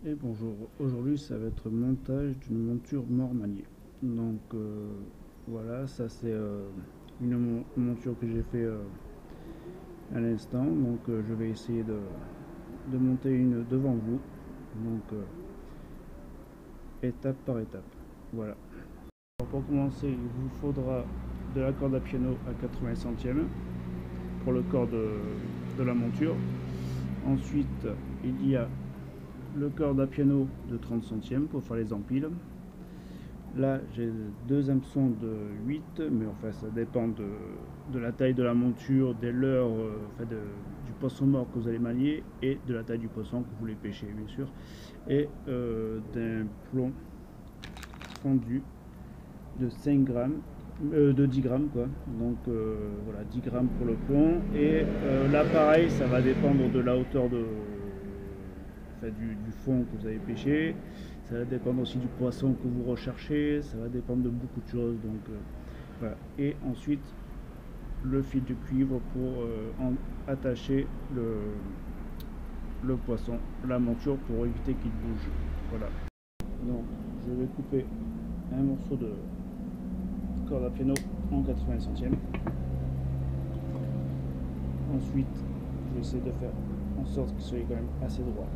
Et bonjour, aujourd'hui ça va être montage d'une monture Mormanier. Donc voilà, ça c'est une monture que j'ai fait à l'instant. Donc je vais essayer de monter une devant vous. Donc étape par étape. Voilà. Alors, pour commencer, il vous faudra de la corde à piano à 80 centièmes pour le corps de la monture. Ensuite, il y a le corde à piano de 30 centièmes pour faire les empiles. Là, j'ai deux hameçons de 8, mais enfin ça dépend de la taille de la monture, des leurres, du poisson mort que vous allez manier et de la taille du poisson que vous voulez pêcher, bien sûr. Et d'un plomb fondu de 5 grammes, de 10 grammes quoi. Donc voilà, 10 grammes pour le plomb. Et là, pareil, ça va dépendre de la hauteur du fond que vous avez pêché. Ça va dépendre aussi du poisson que vous recherchez. Ça va dépendre de beaucoup de choses. Donc voilà. Et ensuite, le fil de cuivre pour attacher le poisson, la monture, pour éviter qu'il bouge. Voilà. Donc je vais couper un morceau de corde à piano en 80 centièmes. Ensuite, je vais essayer de faire en sorte qu'il soit quand même assez droit.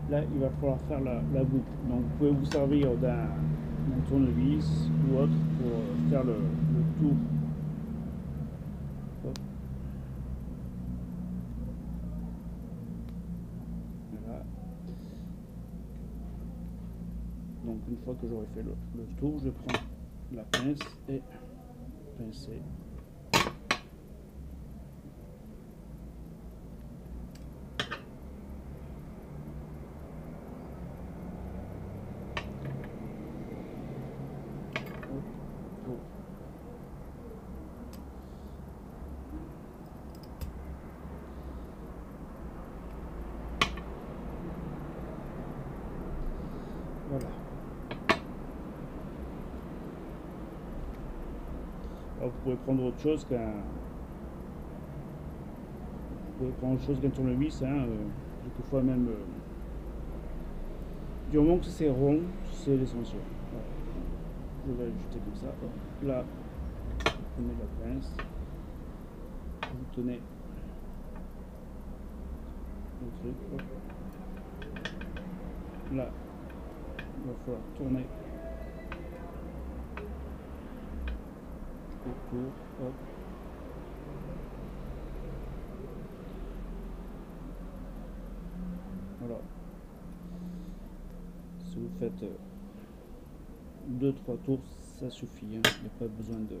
Là, il va falloir faire la boucle. Donc, vous pouvez vous servir d'un tournevis ou autre pour faire le tour. Hop. Voilà. Donc, une fois que j'aurai fait le tour, je prends la pince et pincer. Voilà. Alors, vous pouvez prendre autre chose qu'un tournevis, hein, quelquefois même. Du moment que c'est rond, c'est l'essentiel. Voilà. Je vais ajuster comme ça. Là, vous prenez la pince, vous tenez le truc. Hop. Là, il va falloir tourner autour. Hop. Voilà. Si vous faites 2-3 tours, ça suffit. Hein. Il n'y a pas besoin de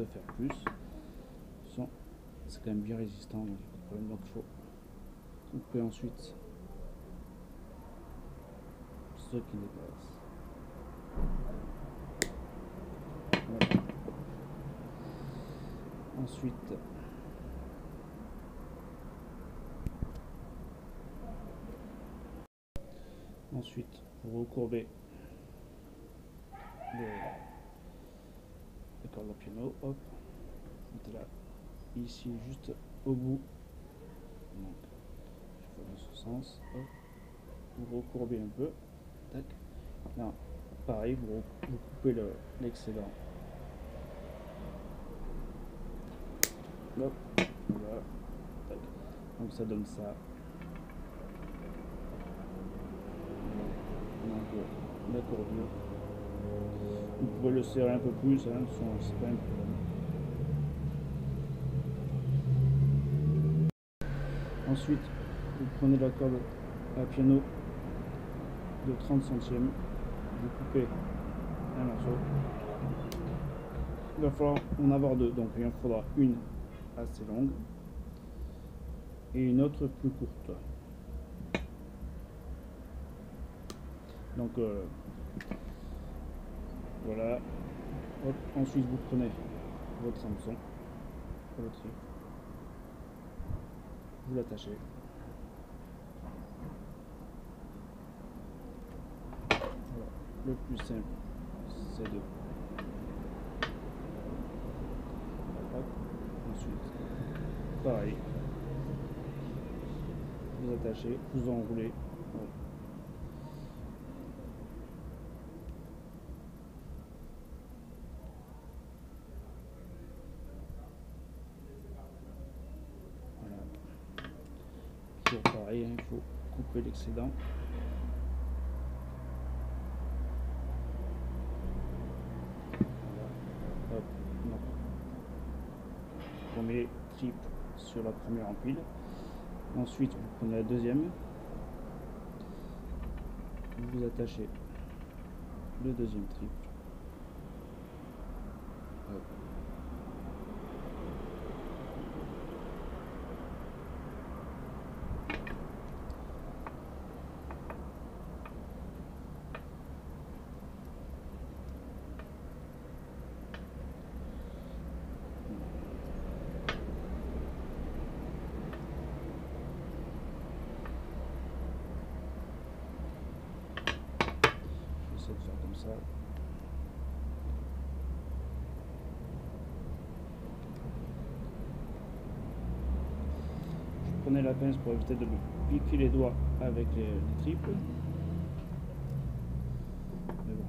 faire plus. C'est quand même bien résistant, donc il n'y a pas de problème. Donc il faut couper ensuite ce qui dépasse. Voilà. Ensuite, vous recourbez la corde à piano, hop, mettez là, ici juste au bout, donc je fais dans ce sens, hop, vous recourbez un peu, tac, là, pareil, vous coupez l'excédent, hop, voilà, tac, donc ça donne ça. Donc la cordure, vous pouvez le serrer un peu plus, hein, c'est pas un problème. Ensuite, vous prenez la corde à piano de 30 centièmes, vous coupez un morceau. Il va falloir en avoir deux, donc il en faudra une assez longue et une autre plus courte. Donc voilà. Hop. Ensuite vous prenez votre hameçon, le truc, vous l'attachez. Voilà. Le plus simple, c'est de hop. Ensuite pareil, vous attachez, vous enroulez. Voilà. Toujours pareil, hein, il faut couper l'excédent. Voilà. Hop, donc, premier triple sur la première empile. Ensuite, vous prenez la deuxième. Vous attachez le deuxième triple. Hop. J'essaie de faire comme ça. Je prenais la pince pour éviter de me piquer les doigts avec les triples. Mais bon.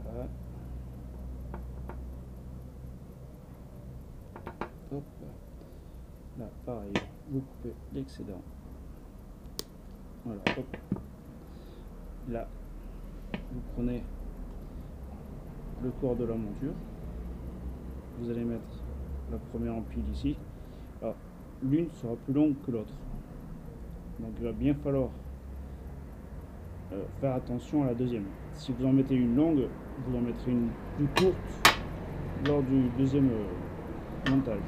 Voilà. Hop. Là, pareil, vous coupez l'excédent. Voilà, hop. Là, vous prenez le corps de la monture. Vous allez mettre la première empile ici. Alors, l'une sera plus longue que l'autre. Donc, il va bien falloir faire attention à la deuxième. Si vous en mettez une longue, vous en mettrez une plus courte lors du deuxième montage.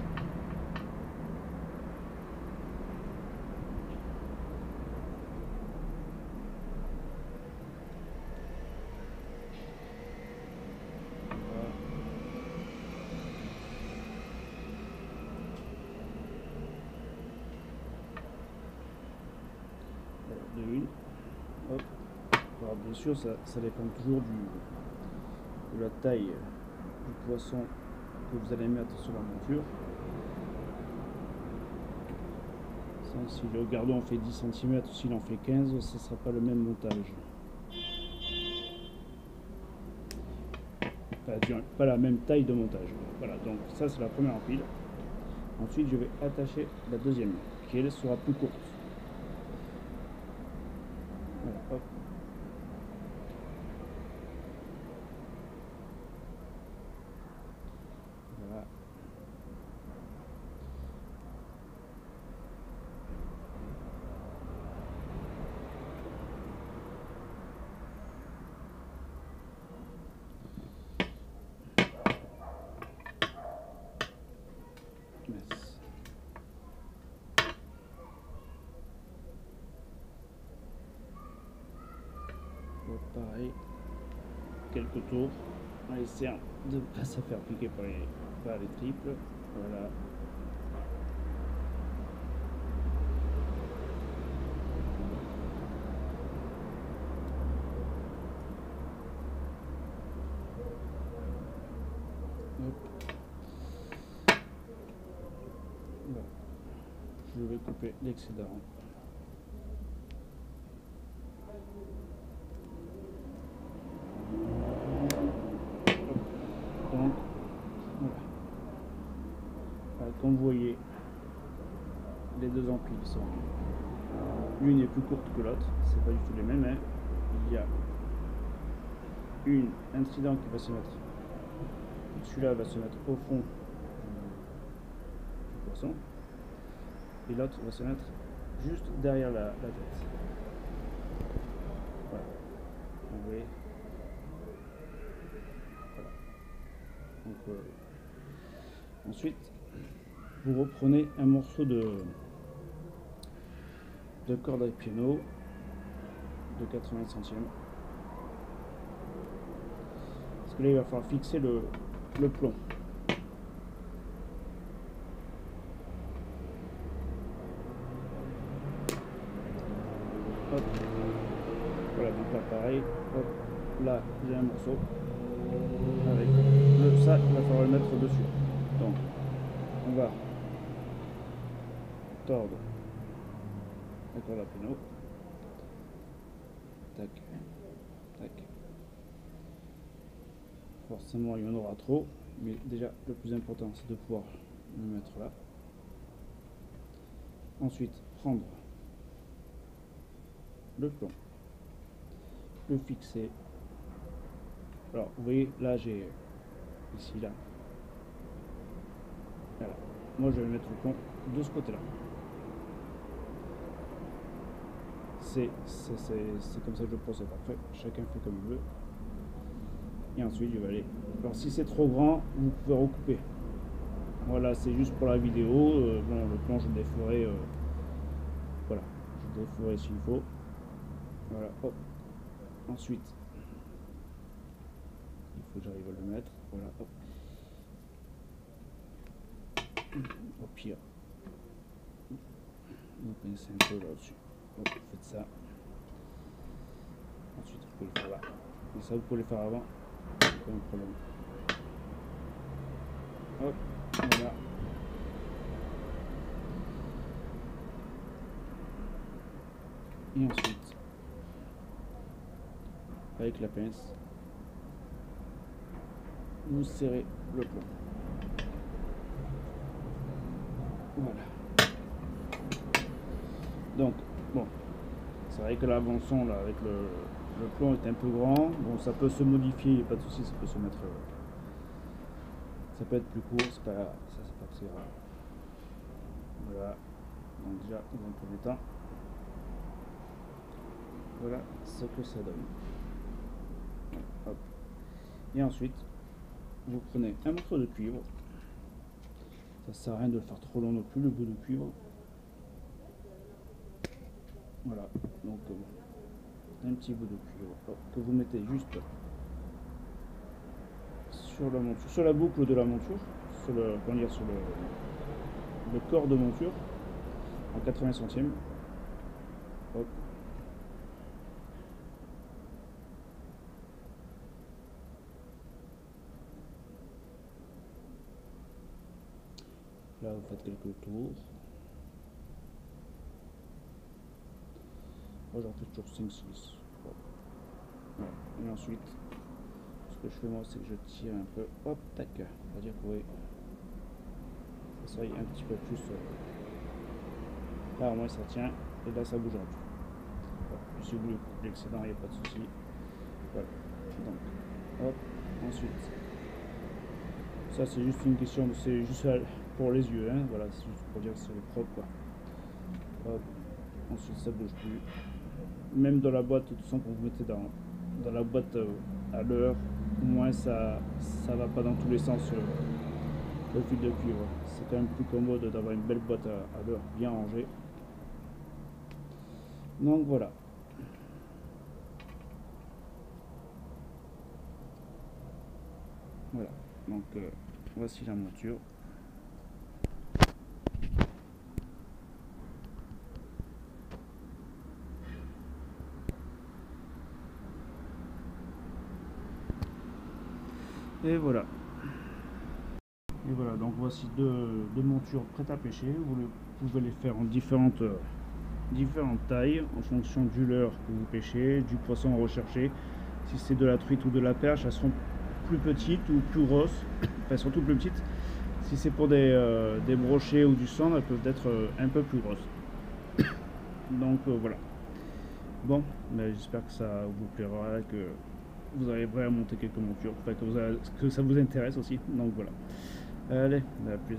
De une. Hop. Alors bien sûr ça dépend toujours de la taille du poisson que vous allez mettre sur la monture. Si le gardon fait 10 cm ou s'il en fait 15, ce ne sera pas le même montage. Enfin, pas la même taille de montage. Voilà, donc ça c'est la première empile. Ensuite je vais attacher la deuxième qui elle sera plus courte. Voilà, hop. Voilà. Mince. Bon, pareil, quelques tours en essayant de ne pas se faire piquer par les triples. Voilà. Hop. Voilà. Je vais couper l'excédent. Donc, voilà. Comme vous voyez, les deux empiles sont l'une est plus courte que l'autre, c'est pas du tout les mêmes, hein. Il y a un trident qui va se mettre, celui-là va se mettre au fond du poisson et l'autre va se mettre juste derrière la tête. Voilà. Vous voyez. Voilà. Donc, ensuite vous reprenez un morceau de corde à piano de 80 centièmes, parce que là il va falloir fixer le plomb. Hop. Voilà, donc là pareil, hop, là j'ai un morceau avec ça, il va falloir le mettre dessus. Donc on va tordre la corde à piano. Tac, tac. Forcément il y en aura trop, mais déjà le plus important c'est de pouvoir le mettre là. Ensuite prendre le plomb, le fixer. Alors vous voyez là j'ai ici là. Voilà. Moi je vais mettre le plomb de ce côté là. C'est comme ça que je procède. Après chacun fait comme il veut. Et ensuite je vais aller. Alors si c'est trop grand, vous pouvez recouper. Voilà, c'est juste pour la vidéo. Bon, le plomb je le déferai. Voilà, je le déferai s'il faut. Voilà, hop. Ensuite, il faut que j'arrive à le mettre. Voilà, hop. Au pire, vous pincez un peu là-dessus. Hop, vous faites ça. Ensuite, vous pouvez le faire là. Et ça, vous pouvez le faire avant. Pas de problème. Hop, voilà. Et ensuite, avec la pince, vous serrez le plomb. Voilà. Donc, bon, c'est vrai que l'avançon là avec le plomb est un peu grand. Bon, ça peut se modifier, il n'y a pas de souci, ça peut se mettre. Ça peut être plus court, c'est pas grave, ça c'est pas très grave. Voilà. Donc déjà, dans un premier temps, voilà ce que ça donne. Hop. Et ensuite, vous prenez un morceau de cuivre. Ça sert à rien de le faire trop long non plus, le bout de cuivre. Voilà, donc un petit bout de cuivre que vous mettez juste sur la monture, sur la boucle de la monture, sur le, comment dire, sur le corps de monture en 80 centièmes. Hop. Là vous faites quelques tours. Moi j'en fais toujours 5-6. Voilà. Et ensuite, ce que je fais moi, c'est que je tire un peu. Hop, tac. On va dire que oui, ça soit un petit peu plus. Là au moins ça tient. Et là ça bouge un peu. Voilà. Si vous voulez couper l'excédent, il n'y a pas de souci. Voilà. Donc, hop. Ensuite, ça c'est juste une question, c'est juste pour les yeux. Hein. Voilà, c'est juste pour dire que c'est propre. Quoi. Hop. Ensuite ça bouge plus. Même dans la boîte, tout ça, quand vous mettez dans la boîte à l'heure, au moins ça va pas dans tous les sens le fil de cuivre. C'est quand même plus commode d'avoir une belle boîte à l'heure bien rangée. Donc voilà. Voilà. Donc voici la monture. Et voilà. Et voilà, donc voici deux montures prêtes à pêcher. Vous pouvez les faire en différentes tailles en fonction du leurre que vous pêchez, du poisson recherché. Si c'est de la truite ou de la perche, elles seront plus petites ou plus grosses. Enfin, surtout plus petites. Si c'est pour des brochets ou du sang, elles peuvent être un peu plus grosses. Donc voilà. Bon, j'espère que ça vous plaira, que vous arriverez à monter quelques montures, enfin que ça vous intéresse aussi. Donc voilà. Allez, à plus.